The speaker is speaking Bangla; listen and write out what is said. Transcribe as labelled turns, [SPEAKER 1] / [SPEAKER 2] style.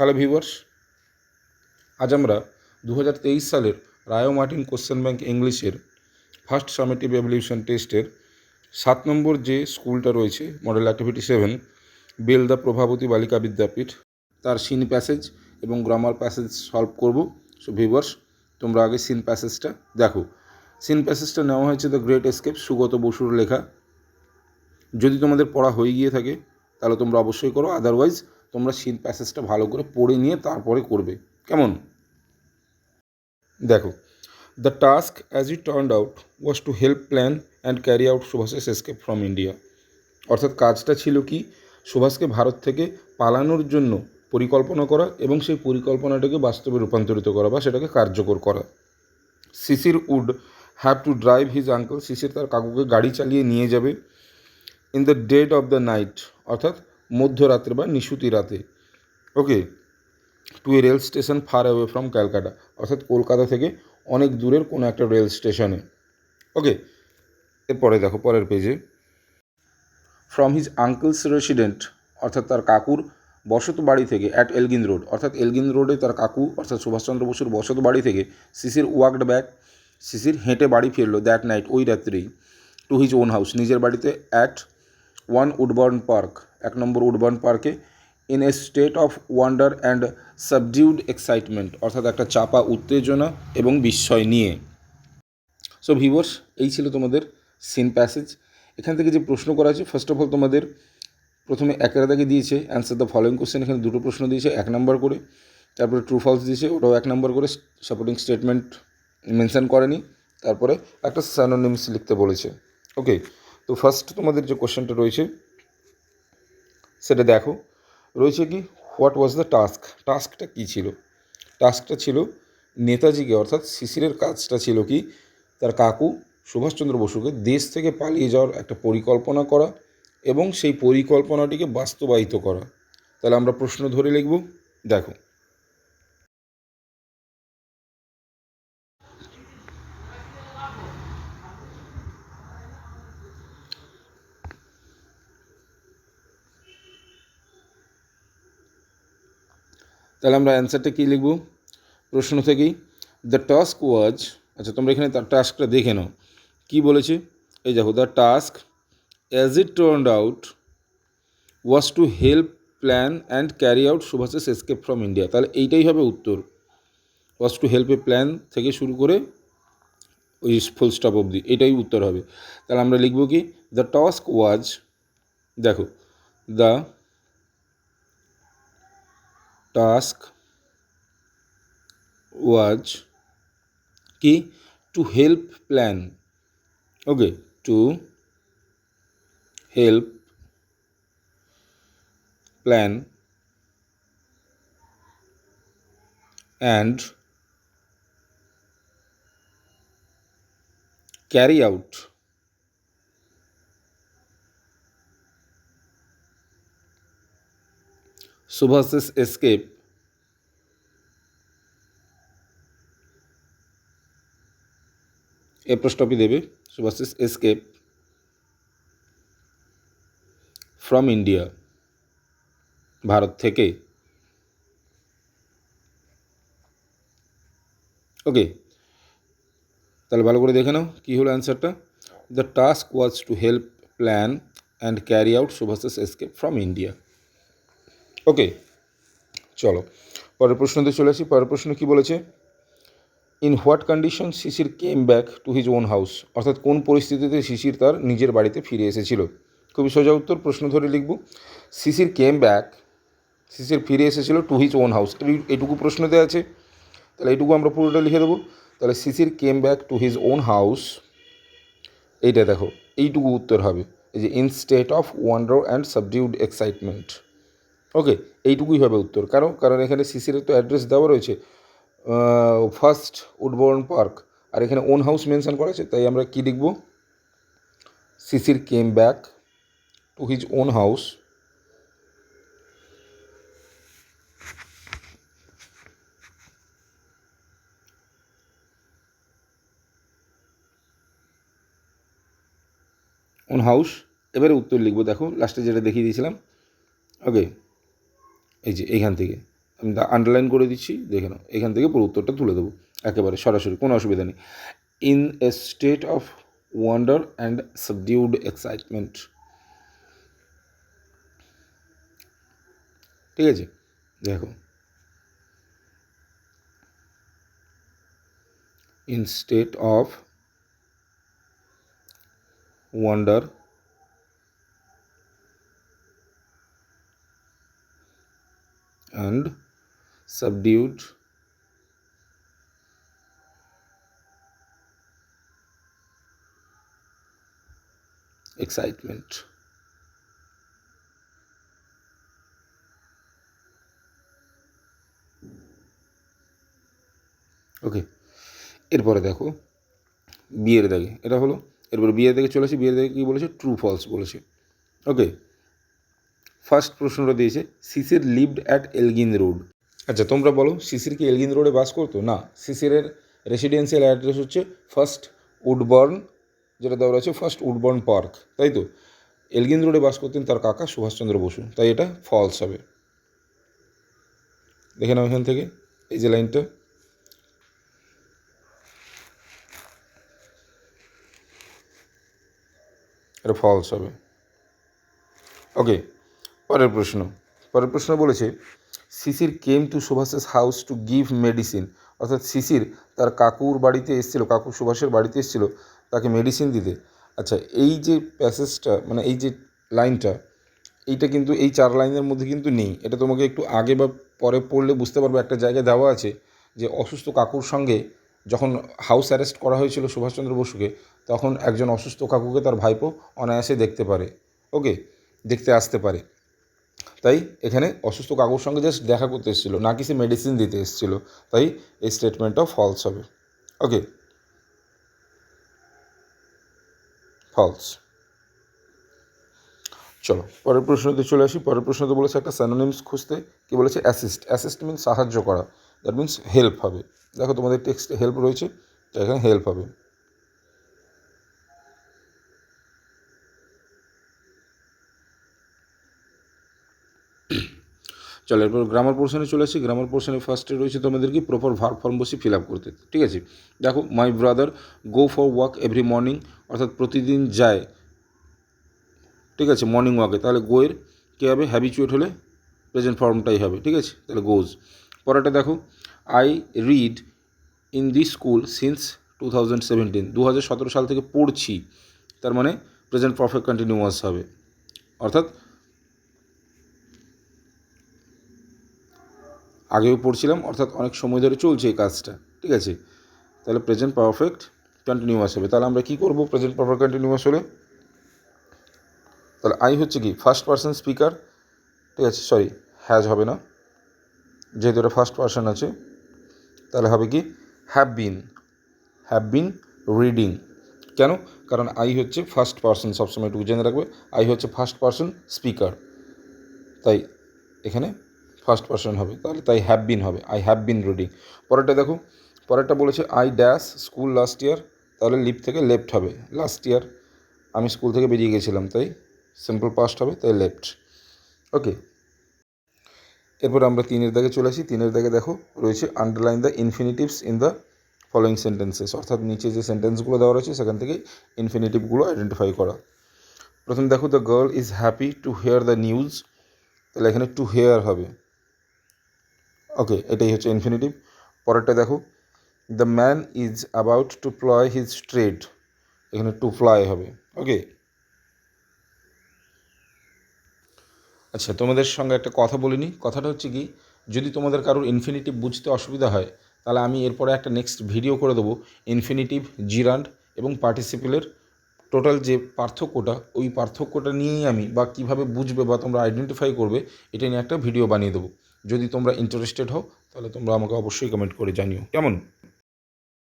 [SPEAKER 1] হ্যালো ভিউয়ার্স, আজ আমরা 2023 সালের রায় মার্টিন কোশ্চেন ব্যাংক ইংলিশের ফার্স্ট সামেটিভ এভলিউশন টেস্টের 7 নম্বর যে স্কুলটা রয়েছে মডেল অ্যাক্টিভিটি 7 বেলদা প্রভাবতী বালিকা বিদ্যাপীঠ, তার সিন প্যাসেজ এবং গ্রামার প্যাসেজ সলভ করব। সো ভিউয়ার্স, তোমরা আগে সিন প্যাসেজটা দেখো। সিন প্যাসেজটা নেওয়া হয়েছে দ্য গ্রেট এস্কেপ, সুগত বসুর লেখা। যদি তোমাদের পড়া হয়ে গিয়ে থাকে তাহলে তোমরা অবশ্যই করো, আদারওয়াইজ তোমরা সিন প্যাসেজটা ভালো করে পড়ে নিয়ে তারপরে করবে, কেমন? দেখো, the task as it turned out was to help plan and carry out Subhas's escape from India. অর্থাৎ কাজটা ছিল কি, সুভাষকে ভারত থেকে পালানোর জন্য পরিকল্পনা করা এবং সেই পরিকল্পনাটাকে বাস্তবে রূপান্তরিত করা বা সেটাকে কার্যকর করা। Shishir would have to drive his uncle, Shishir তার কাকুকে গাড়ি চালিয়ে নিয়ে যাবে in the dead of the night, অর্থাৎ মধ্যরাত্রে বা নিশুতি রাতে, okay, to a rail station far away from Calcutta, অর্থাৎ কলকাতা থেকে অনেক দূরের কোনো একটা রেল স্টেশনে। ওকে, এরপরে দেখো পরের পেজে, ফ্রম হিজ আঙ্কেলস রেসিডেন্ট, অর্থাৎ তার কাকুর বসত বাড়ি থেকে, অ্যাট এলগিন রোড, অর্থাৎ এলগিন রোডে তার কাকু অর্থাৎ সুভাষচন্দ্র বসুর বসত বাড়ি থেকে শিশির ওয়াকড ব্যাক, শিশির হেঁটে বাড়ি ফিরল দ্যাট নাইট, ওই রাত্রেই, টু হিজ ওন হাউস, নিজের বাড়িতে, অ্যাট 1 উডবার্ন পার্ক, 1 নম্বর উডবার্ন পার্কে, in a state of wonder and subdued excitement, অর্থাৎ একটা চাপা উত্তেজনা এবং বিস্ময় নিয়ে। সো ভিউয়ার্স, এই ছিল তোমাদের সিন প্যাসেজ। এখান থেকে যে প্রশ্ন করা আছে, ফার্স্ট অফ অল তোমাদের প্রথমে একের দাগে দিয়েছে অ্যান্সার দ্য ফলোয়িং কোশ্চেন, এখানে দুটো প্রশ্ন দিয়েছে 1 নম্বর করে, তারপরে ট্রু ফলস দিয়েছে, ওটাও 1 নম্বর করে, সাপোর্টিং স্টেটমেন্ট মেনশন করেনি, তারপরে একটা সিনোনিমস লিখতে বলেছে। ওকে, তো ফার্স্ট তোমাদের যে কোশ্চেনটা রয়েছে সেটা দেখো, রয়েছে কি, হোয়াট ওয়াজ দ্য টাস্ক, টাস্কটা কী ছিল? টাস্কটা ছিল নেতাজিকে, অর্থাৎ শিশিরের কাজটা ছিল কি, তার কাকু সুভাষচন্দ্র বসুকে দেশ থেকে পালিয়ে যাওয়ার একটা পরিকল্পনা করা এবং সেই পরিকল্পনাটিকে বাস্তবায়িত করা। তাহলে আমরা প্রশ্ন ধরে লিখব, দেখো, তাহলে আমরা অ্যান্সারটা কী লিখব প্রশ্ন থেকেই, দ্য টাস্ক ওয়াজ, আচ্ছা তোমরা এখানে তার টাস্কটা দেখে নাও কী বলেছে। এই দেখো, the task as it turned out was to help plan and carry out Subhas's escape from India. তাহলে এইটাই হবে উত্তর, ওয়াজ টু হেল্প এ প্ল্যান থেকে শুরু করে ওই ফুল স্টপ অবধি, এটাই উত্তর হবে। তাহলে আমরা লিখব কি, দ্য টাস্ক ওয়াজ, দেখো, দ্য টাস্ক ওয়াজ কি, to help plan, okay, to help plan and carry out Subhas's escape এপ্রস্টপি দেবে, Subhas's escape from India, Bharat থেকে। ওকে, তাহলে ভালো করে দেখে নাও কী হলো অ্যান্সারটা, the task was to help plan and carry out Subhas's escape from India. Okay, চলো পরের প্রশ্নতে চলে আসি। পরের প্রশ্ন কী বলেছে, in what condition Shishir came back to his own house, অর্থাৎ কোন পরিস্থিতিতে শিশির তার নিজের বাড়িতে ফিরে এসেছিল। খুবই সোজা উত্তর, প্রশ্ন ধরে লিখব, শিশির কেম ব্যাক, শিশির ফিরে এসেছিল টু হিজ ওন হাউস, এইটুকু প্রশ্নতে আছে, তাহলে এইটুকু আমরা পুরোটা লিখে দেবো। তাহলে Shishir came back to his own house, এইটা দেখো, এইটুকু উত্তর হবে, এই যে in state of wonder and subdued excitement. Okay, এইটুকুই হবে উত্তর, কারণ এখানে শিশিরের তো অ্যাড্রেস দেওয়া রয়েছে ফার্স্ট উডবোর্ন পার্ক, আর এখানে ওন হাউস মেনশন করা আছে, তাই আমরা কী লিখব, Shishir came back to his own house own house. এবারে উত্তর লিখব, দেখো লাস্টে যেটা দেখিয়ে দিয়েছিলাম। ওকে, এই যে এইখান থেকে আমি আন্ডারলাইন করে দিচ্ছি, দেখে নাও, এখান থেকে পুরো উত্তরটা তুলে দেবো একেবারে সরাসরি, কোনো অসুবিধা নেই। In a state of wonder and subdued excitement, ঠিক আছে। দেখো, in state of wonder and subdued excitement. ওকে, এরপরে দেখো বিয়ের দাগে, এটা হলো। এরপরে বিয়ের দাগে চলে আসি। বিয়ের দাগে কী বলেছে? ট্রু ফলস বলেছে। ওকে, ফার্স্ট প্রশ্নটা দিয়েছে শিশির লিভড অ্যাট এলগিন রোড। আচ্ছা, তোমরা বলো, শিশির কি এলগিন রোডে বাস করতো? না, শিশিরের রেসিডেন্সিয়াল অ্যাড্রেস হচ্ছে ফার্স্ট উডবার্ন, যেটা দেওয়া রয়েছে ফার্স্ট উডবার্ন পার্ক, তাই তো। এলগিন রোডে বাস করতেন তার কাকা সুভাষচন্দ্র বসু, তাই এটা ফলস হবে। দেখে নাও এখান থেকে এই যে লাইনটা, এটা ফলস হবে। ওকে, পরের প্রশ্ন বলেছে Shishir came to Subhas's house to give medicine, অর্থাৎ শিশির তার কাকুর বাড়িতে এসেছিলো, কাকু সুভাষের বাড়িতে এসেছিলো তাকে মেডিসিন দিতে। আচ্ছা, এই যে প্যাসেজটা, মানে এই যে লাইনটা, এইটা কিন্তু এই 4 লাইনের মধ্যে কিন্তু নেই। এটা তোমাকে একটু আগে বা পরে পড়লে বুঝতে পারবে। একটা জায়গায় দেওয়া আছে যে অসুস্থ কাকুর সঙ্গে যখন হাউস অ্যারেস্ট করা হয়েছিল সুভাষচন্দ্র বসুকে, তখন একজন অসুস্থ কাকুকে তার ভাইপো অনায়াসে দেখতে পারে, ওকে, দেখতে আসতে পারে। তাই এখানে অসুস্থ কাকুর সঙ্গে জাস্ট দেখা করতে এসেছিলো, না কি সে মেডিসিন দিতে এসেছিলো। তাই এই স্টেটমেন্টটাও ফলস হবে। ওকে, ফলস। চলো পরের প্রশ্নতে চলে আসি। পরের প্রশ্নতে বলেছে একটা স্যানোনিমস খুঁজতে, কি বলেছে? অ্যাসিস্ট। অ্যাসিস্ট মিনস সাহায্য করা, দ্যাট মিনস হেল্প হবে। দেখো তোমাদের টেক্সটে হেল্প রয়েছে, তো এখানে হেল্প হবে। চলো এরপর গ্রামার পোর্শনে চলে আসি। গ্রামার পোর্শনে ফার্স্টে রয়েছে তোমাদের কি প্রপার ভার্ব ফর্ম বসে ফিল আপ করতে, ঠিক আছে। দেখো, my brother go for walk every morning, অর্থাৎ প্রতিদিন যায়, ঠিক আছে, মর্নিং ওয়াকে। তাহলে গোয়ের কী হবে? হ্যাবিচুয়েট হলে প্রেজেন্ট ফর্মটাই হবে, ঠিক আছে, তাহলে গোজ। পরেরটা দেখো, I read in this school since 2017, 2017 সাল থেকে পড়ছি, তার মানে প্রেজেন্ট পারফেক্ট কন্টিনিউয়াস হবে, অর্থাৎ আগেও পড়ছিলাম, অর্থাৎ অনেক সময় ধরে চলছে এই কাজটা, ঠিক আছে। তাহলে প্রেজেন্ট পারফেক্ট কন্টিনিউয়াস হবে। তাহলে আমরা কী করবো প্রেজেন্ট পারফেক্ট কন্টিনিউয়াস হলে? তাহলে আই হচ্ছে কি ফার্স্ট পারসন স্পিকার, ঠিক আছে, সরি হ্যাজ হবে না, যেহেতু এটা ফার্স্ট পারসন আছে। তাহলে হবে কি হ্যাভ বিন রিডিং। কেন? কারণ আই হচ্ছে ফার্স্ট পারসন, সবসময় একটু জেনে রাখবে, আই হচ্ছে ফার্স্ট পারসন স্পিকার, তাই এখানে ফার্স্ট পারসন হবে। তাহলে তাই হ্যাভ বিন হবে, আই হ্যাভ বিন রিডিং। পরেরটা দেখো, পরেরটা বলেছে I dash school last year, তাহলে লিভ থেকে লেফট হবে। লাস্ট ইয়ার আমি স্কুল থেকে বেরিয়ে গেছিলাম, তাই সিম্পল পাস্ট হবে, তাই লেফট। ওকে, এরপর আমরা 3-এর দাগে চলে আসি। 3-এর দাগে দেখো রয়েছে underline the infinitives in the following sentences, অর্থাৎ নিচে যে সেন্টেন্সগুলো দেওয়া রয়েছে সেখান থেকে ইনফিনিটিভগুলো আইডেন্টিফাই করা। প্রথম দেখো, the girl is happy to hear the news, তাহলে এখানে টু হেয়ার হবে, ওকে, এটাই হচ্ছে ইনফিনিটিভ। পরেরটা দেখো, the man is about to ploy his trade, এখানে টু ফ্লাই হবে, ওকে। আচ্ছা, তোমাদের সঙ্গে একটা কথা বলিনি, কথাটা হচ্ছে কি, যদি তোমাদের কারোর ইনফিনিটিভ বুঝতে অসুবিধা হয়, তাহলে আমি এরপরে একটা নেক্সট ভিডিও করে দেবো ইনফিনিটিভ, জিরান্ড এবং পার্টিসিপেলের টোটাল যে পার্থক্যটা, ওই পার্থক্যটা নিয়েই আমি, বা কীভাবে বুঝবে বা তোমরা আইডেন্টিফাই করবে, এটা নিয়ে একটা ভিডিও বানিয়ে দেবো। যদি তোমরা ইন্টারেস্টেড হও তাহলে তোমরা আমাকে অবশ্যই কমেন্ট করে জানিও, কেমন?